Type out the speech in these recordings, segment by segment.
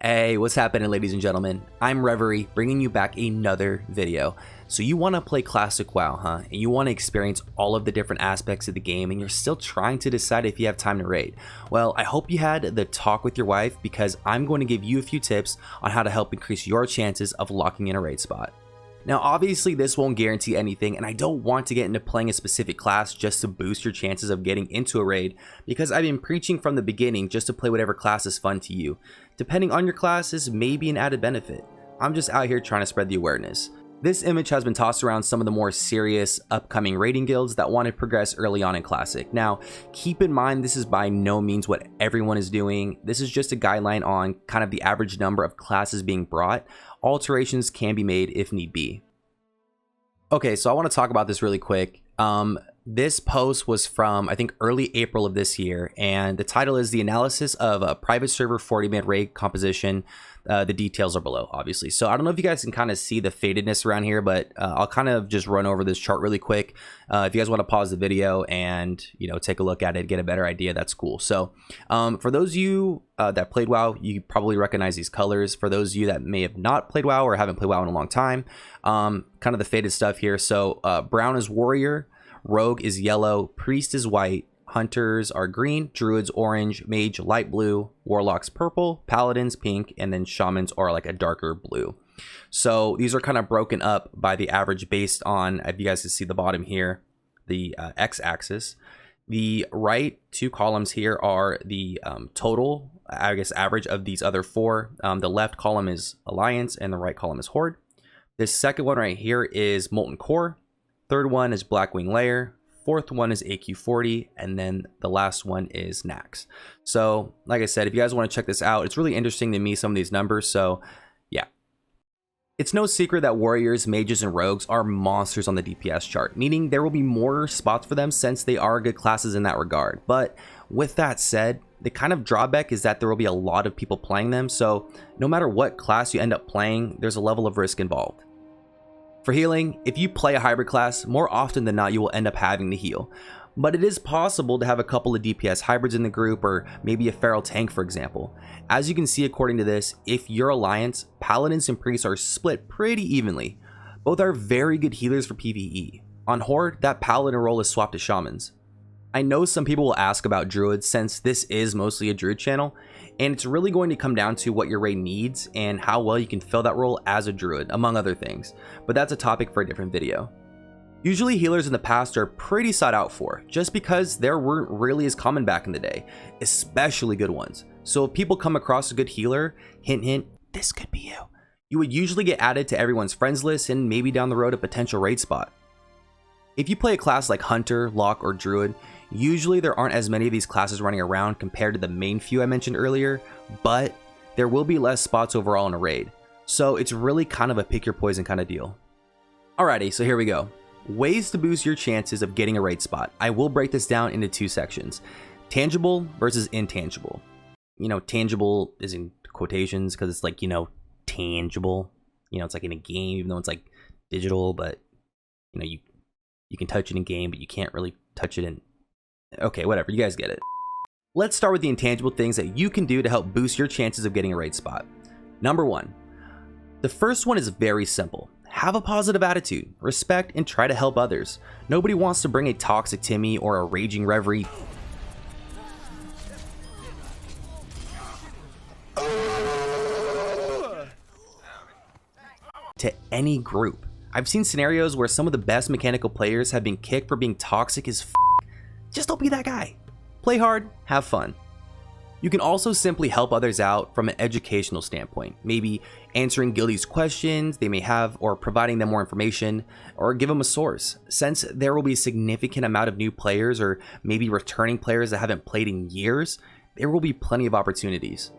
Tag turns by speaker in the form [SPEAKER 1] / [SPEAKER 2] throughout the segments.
[SPEAKER 1] Hey, what's happening, ladies and gentlemen? I'm Revery, bringing you back another video. So you want to play classic WoW, huh? And you want to experience all of the different aspects of the game, and you're still trying to decide if you have time to raid. Well, I hope you had the talk with your wife, because I'm going to give you a few tips on how to help increase your chances of locking in a raid spot. Now, obviously this won't guarantee anything, and I don't want to get into playing a specific class just to boost your chances of getting into a raid, because I've been preaching from the beginning just to play whatever class is fun to you. Depending on your classes may be an added benefit. I'm just out here trying to spread the awareness. This image has been tossed around some of the more serious upcoming raiding guilds that want to progress early on in Classic. Now, keep in mind this is by no means what everyone is doing. This is just a guideline on kind of the average number of classes being brought. Alterations can be made if need be. Okay, so I want to talk about this really quick. This post was from, I think, early April of this year, and the title is The Analysis of a Private Server 40-Man Raid Composition. The details are below, obviously. So I don't know if you guys can kind of see the fadedness around here, but I'll kind of just run over this chart really quick. If you guys want to pause the video and, take a look at it, get a better idea, that's cool. So for those of you that played WoW, you probably recognize these colors. For those of you that may have not played WoW or haven't played WoW in a long time, kind of the faded stuff here. So brown is warrior, rogue is yellow, priest is white, hunters are green, druids orange, mage light blue, warlocks purple, paladins pink, and then shamans are like a darker blue. So these are kind of broken up by the average based on, if you guys can see the bottom here, the x-axis. The right two columns here are the total, I guess, average of these other four. The left column is alliance and the right column is horde. This second one right here is molten core. Third one is Blackwing Lair, fourth one is AQ40, and then the last one is Nax. So like I said, if you guys want to check this out, it's really interesting to me, some of these numbers. So yeah, it's no secret that warriors, mages, and rogues are monsters on the DPS chart, meaning there will be more spots for them since they are good classes in that regard. But with that said, the kind of drawback is that there will be a lot of people playing them, so no matter what class you end up playing, there's a level of risk involved. For healing, if you play a hybrid class, more often than not you will end up having to heal. But it is possible to have a couple of DPS hybrids in the group, or maybe a feral tank, for example. As you can see according to this, if your alliance, paladins and priests are split pretty evenly. Both are very good healers for PvE. On horde, that paladin role is swapped to shamans. I know some people will ask about druids since this is mostly a druid channel, and it's really going to come down to what your raid needs and how well you can fill that role as a druid, among other things, but that's a topic for a different video. Usually healers in the past are pretty sought out for, just because there weren't really as common back in the day, especially good ones. So if people come across a good healer, hint hint, this could be you. You would usually get added to everyone's friends list and maybe down the road a potential raid spot. If you play a class like Hunter, Lock, or Druid, usually there aren't as many of these classes running around compared to the main few I mentioned earlier, but there will be less spots overall in a raid. So it's really kind of a pick your poison kind of deal. Alrighty, so here we go. Ways to boost your chances of getting a raid spot. I will break this down into two sections. Tangible versus intangible. Tangible is in quotations because it's like, tangible. It's like in a game, even though it's like digital, but you can touch it in game, but you can't really touch it in... Okay, whatever, you guys get it. Let's start with the intangible things that you can do to help boost your chances of getting a raid spot. Number one, the first one is very simple. Have a positive attitude, respect, and try to help others. Nobody wants to bring a toxic Timmy or a raging Revery to any group. I've seen scenarios where some of the best mechanical players have been kicked for being toxic as f***. Just don't be that guy. Play hard, have fun. You can also simply help others out from an educational standpoint, maybe answering guildies questions they may have, or providing them more information, or give them a source. Since there will be a significant amount of new players, or maybe returning players that haven't played in years, there will be plenty of opportunities.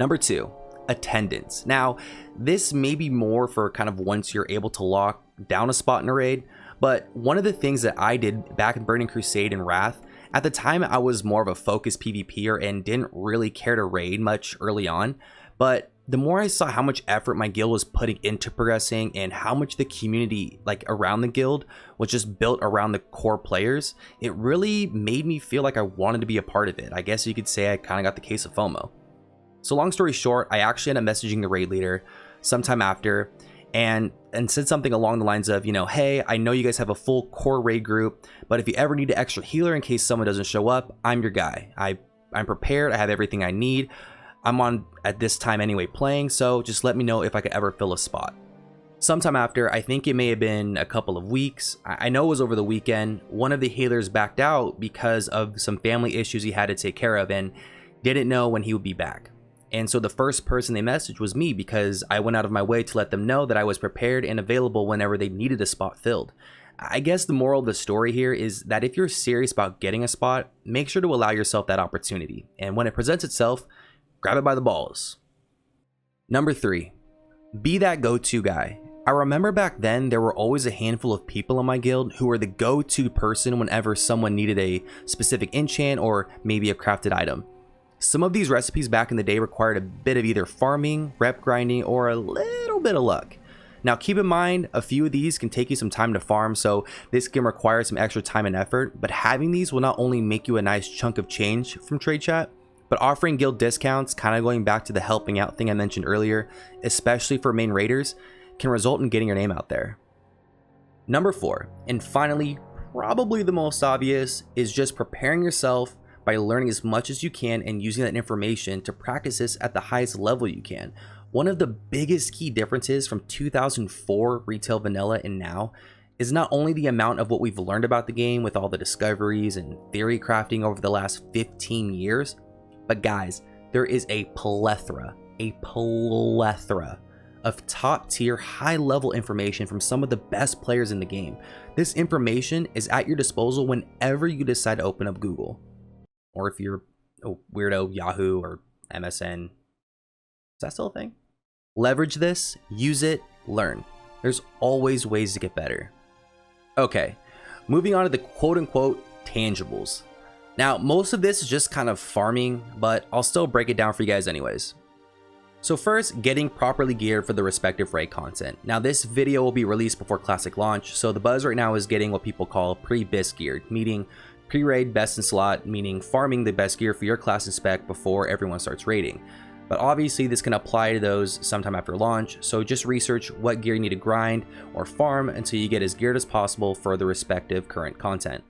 [SPEAKER 1] Number two, attendance. Now, this may be more for kind of once you're able to lock down a spot in a raid, but one of the things that I did back in Burning Crusade and Wrath, at the time I was more of a focused PvPer and didn't really care to raid much early on, but the more I saw how much effort my guild was putting into progressing and how much the community around the guild was just built around the core players, it really made me feel like I wanted to be a part of it. I guess you could say I kind of got the case of FOMO. So long story short, I actually ended up messaging the raid leader sometime after and said something along the lines of, hey, I know you guys have a full core raid group, but if you ever need an extra healer in case someone doesn't show up, I'm your guy. I'm prepared. I have everything I need. I'm on at this time anyway playing, so just let me know if I could ever fill a spot. Sometime after, I think it may have been a couple of weeks, I know it was over the weekend, one of the healers backed out because of some family issues he had to take care of and didn't know when he would be back. And so the first person they messaged was me because I went out of my way to let them know that I was prepared and available whenever they needed a spot filled. I guess the moral of the story here is that if you're serious about getting a spot, make sure to allow yourself that opportunity. And when it presents itself, grab it by the balls. Number 3, be that go-to guy. I remember back then there were always a handful of people in my guild who were the go-to person whenever someone needed a specific enchant or maybe a crafted item. Some of these recipes back in the day required a bit of either farming, rep grinding, or a little bit of luck. Now keep in mind, a few of these can take you some time to farm, so this can require some extra time and effort, but having these will not only make you a nice chunk of change from trade chat, but offering guild discounts, kind of going back to the helping out thing I mentioned earlier, especially for main raiders, can result in getting your name out there. Number 4, and finally, probably the most obvious, is just preparing yourself by learning as much as you can and using that information to practice this at the highest level you can. One of the biggest key differences from 2004 retail vanilla and now is not only the amount of what we've learned about the game with all the discoveries and theory crafting over the last 15 years, but guys, there is a plethora of top tier, high level information from some of the best players in the game. This information is at your disposal whenever you decide to open up Google. Or if you're a weirdo, Yahoo or MSN. Is that still a thing? Leverage this, use it, learn. There's always ways to get better. Okay, moving on to the quote unquote tangibles. Now, most of this is just kind of farming, but I'll still break it down for you guys anyways. So first, getting properly geared for the respective raid content. Now this video will be released before Classic launch, so the buzz right now is getting what people call pre-BIS geared, meaning pre-raid best in slot, meaning farming the best gear for your class and spec before everyone starts raiding. But obviously this can apply to those sometime after launch, so just research what gear you need to grind or farm until you get as geared as possible for the respective current content.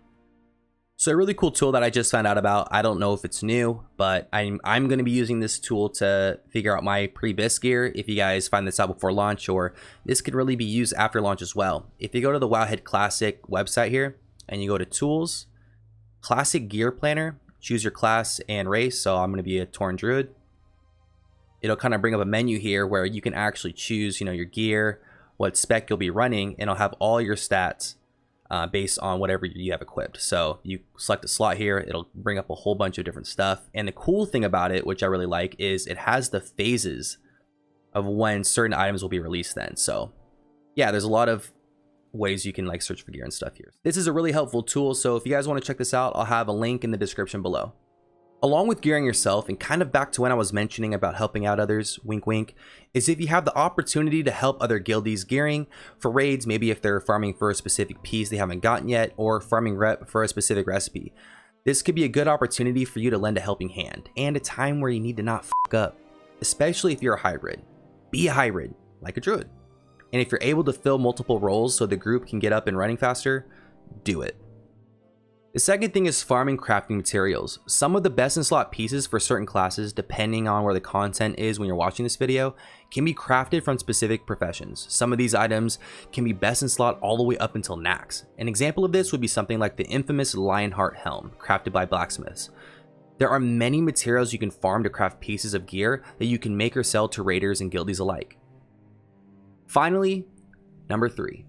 [SPEAKER 1] So a really cool tool that I just found out about, I don't know if it's new, but I'm going to be using this tool to figure out my pre-BIS gear if you guys find this out before launch, or this could really be used after launch as well. If you go to the Wowhead Classic website here and you go to Tools, Classic Gear Planner, choose your class and race, so I'm going to be a Tauren Druid. It'll kind of bring up a menu here where you can actually choose, your gear, what spec you'll be running, and it'll have all your stats based on whatever you have equipped. So you select a slot here, it'll bring up a whole bunch of different stuff. And the cool thing about it, which I really like, is it has the phases of when certain items will be released then. So yeah, there's a lot of ways you can search for gear and stuff here. This is a really helpful tool, so if you guys want to check this out, I'll have a link in the description below. Along with gearing yourself, and kind of back to when I was mentioning about helping out others, wink wink, is if you have the opportunity to help other guildies gearing for raids, maybe if they're farming for a specific piece they haven't gotten yet, or farming rep for a specific recipe. This could be a good opportunity for you to lend a helping hand, and a time where you need to not fuck up, especially if you're a hybrid. Be a hybrid, like a druid. And if you're able to fill multiple roles so the group can get up and running faster, do it. The second thing is farming crafting materials. Some of the best in slot pieces for certain classes, depending on where the content is when you're watching this video, can be crafted from specific professions. Some of these items can be best in slot all the way up until Nax. An example of this would be something like the infamous Lionheart helm, crafted by blacksmiths. There are many materials you can farm to craft pieces of gear that you can make or sell to raiders and guildies alike. Finally, number 3.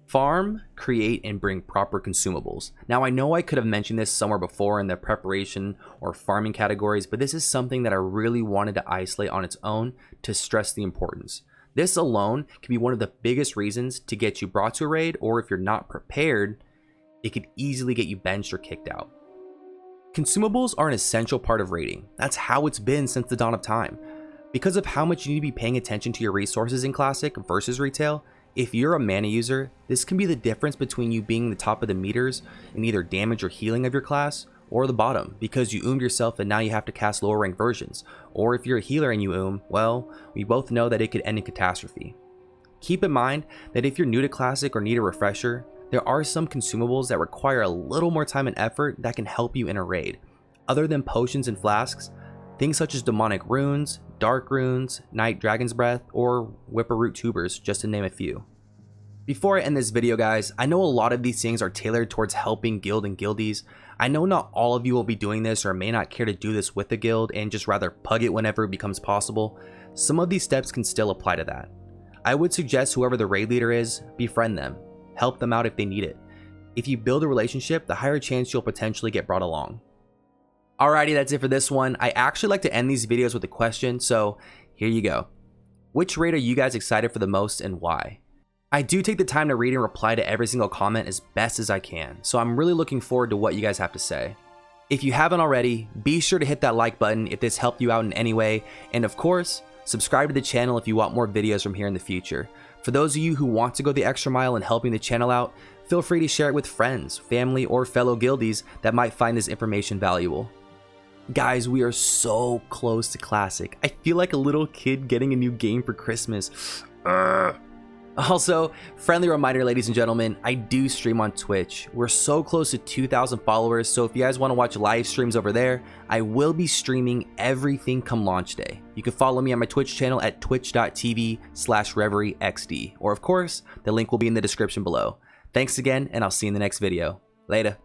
[SPEAKER 1] Farm, create, and bring proper consumables. Now I know I could have mentioned this somewhere before in the preparation or farming categories, but this is something that I really wanted to isolate on its own to stress the importance. This alone can be one of the biggest reasons to get you brought to a raid, or if you're not prepared, it could easily get you benched or kicked out. Consumables are an essential part of raiding. That's how it's been since the dawn of time. Because of how much you need to be paying attention to your resources in Classic versus retail, if you're a mana user, this can be the difference between you being the top of the meters in either damage or healing of your class, or the bottom because you oomed yourself and now you have to cast lower rank versions. Or if you're a healer and you oom, well, we both know that it could end in catastrophe. Keep in mind that if you're new to Classic or need a refresher, there are some consumables that require a little more time and effort that can help you in a raid. Other than potions and flasks, things such as demonic runes, dark runes, night dragon's breath, or whipperroot tubers, just to name a few. Before I end this video, guys, I know a lot of these things are tailored towards helping guild and guildies. I know not all of you will be doing this or may not care to do this with the guild and just rather pug it whenever it becomes possible. Some of these steps can still apply to that. I would suggest whoever the raid leader is, befriend them. Help them out if they need it. If you build a relationship, the higher chance you'll potentially get brought along. Alrighty, that's it for this one. I actually like to end these videos with a question, so here you go. Which raid are you guys excited for the most and why? I do take the time to read and reply to every single comment as best as I can, so I'm really looking forward to what you guys have to say. If you haven't already, be sure to hit that like button if this helped you out in any way, and of course, subscribe to the channel if you want more videos from here in the future. For those of you who want to go the extra mile in helping the channel out, feel free to share it with friends, family, or fellow guildies that might find this information valuable. Guys, we are so close to Classic. I feel like a little kid getting a new game for Christmas. Also, friendly reminder, ladies and gentlemen, I do stream on Twitch. We're so close to 2,000 followers, so if you guys want to watch live streams over there, I will be streaming everything come launch day. You can follow me on my Twitch channel at twitch.tv/ReveryXD, or of course, the link will be in the description below. Thanks again, and I'll see you in the next video. Later.